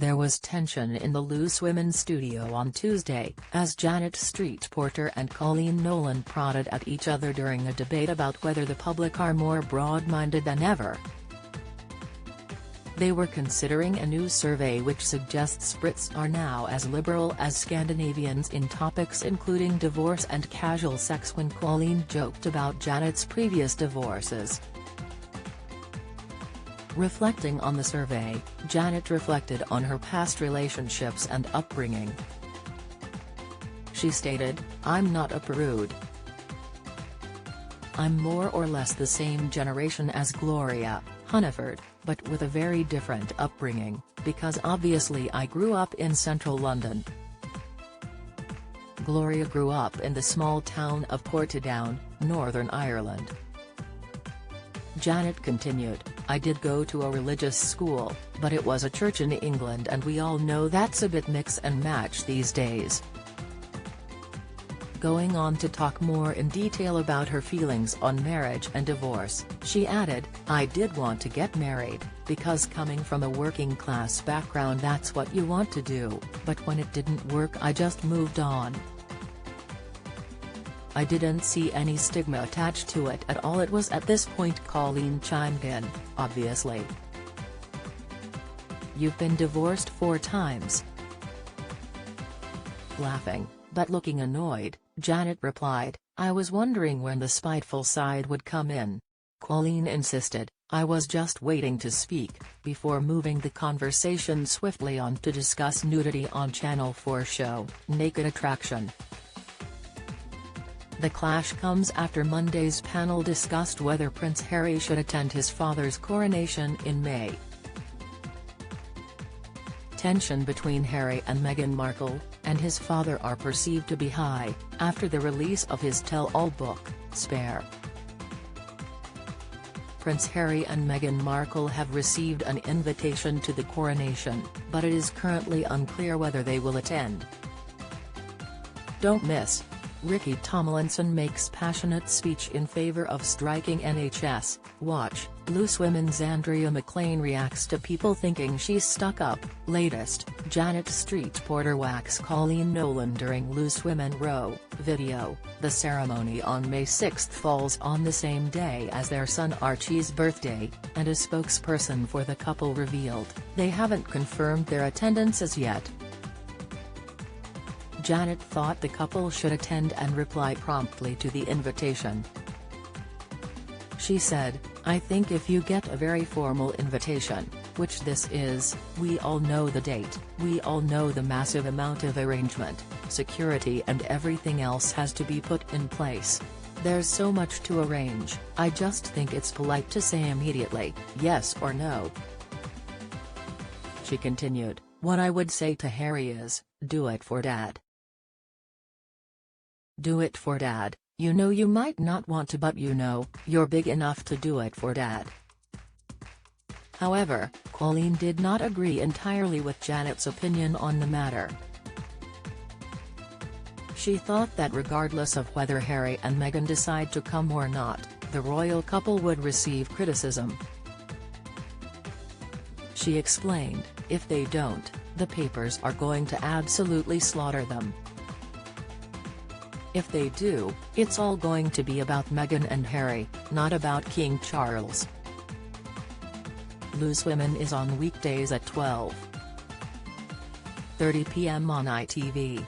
There was tension in the Loose Women studio on Tuesday, as Janet Street Porter and Coleen Nolan prodded at each other during a debate about whether the public are more broad-minded than ever. They were considering a new survey which suggests Brits are now as liberal as Scandinavians in topics including divorce and casual sex when Coleen joked about Janet's previous divorces. Reflecting on the survey, Janet reflected on her past relationships and upbringing. She stated, "I'm not a prude. I'm more or less the same generation as Gloria Hunniford, but with a very different upbringing, because obviously I grew up in central London. Gloria grew up in the small town of Portadown, Northern Ireland." Janet continued, "I did go to a religious school, but it was a church in England and we all know that's a bit mix and match these days." Going on to talk more in detail about her feelings on marriage and divorce, she added, "I did want to get married, because coming from a working class background that's what you want to do, but when it didn't work I just moved on. I didn't see any stigma attached to it at all." It was at this point Coleen chimed in, "Obviously. You've been divorced 4 times." Laughing, but looking annoyed, Janet replied, "I was wondering when the spiteful side would come in." Coleen insisted, "I was just waiting to speak," before moving the conversation swiftly on to discuss nudity on Channel 4 show, Naked Attraction. The clash comes after Monday's panel discussed whether Prince Harry should attend his father's coronation in May. Tension between Harry and Meghan Markle and his father are perceived to be high, after the release of his tell-all book, Spare. Prince Harry and Meghan Markle have received an invitation to the coronation, but it is currently unclear whether they will attend. Don't miss. Ricky Tomlinson makes passionate speech in favor of striking NHS watch. Loose Women's Andrea McLean reacts to people thinking she's stuck up. Latest, Janet Street Porter whacks Coleen Nolan during Loose Women Row video. The ceremony on May 6 falls on the same day as their son Archie's birthday, and a spokesperson for the couple revealed, they haven't confirmed their attendance as yet. Janet thought the couple should attend and reply promptly to the invitation. She said, "I think if you get a very formal invitation, which this is, we all know the date, we all know the massive amount of arrangement, security and everything else has to be put in place. There's so much to arrange, I just think it's polite to say immediately, yes or no." She continued, "What I would say to Harry is, do it for Dad. Do it for Dad. You know you might not want to, but you know, you're big enough to do it for Dad." However, Coleen did not agree entirely with Janet's opinion on the matter. She thought that regardless of whether Harry and Meghan decide to come or not, the royal couple would receive criticism. She explained, "If they don't, the papers are going to absolutely slaughter them. If they do, it's all going to be about Meghan and Harry, not about King Charles." Loose Women is on weekdays at 12:30 p.m. on ITV.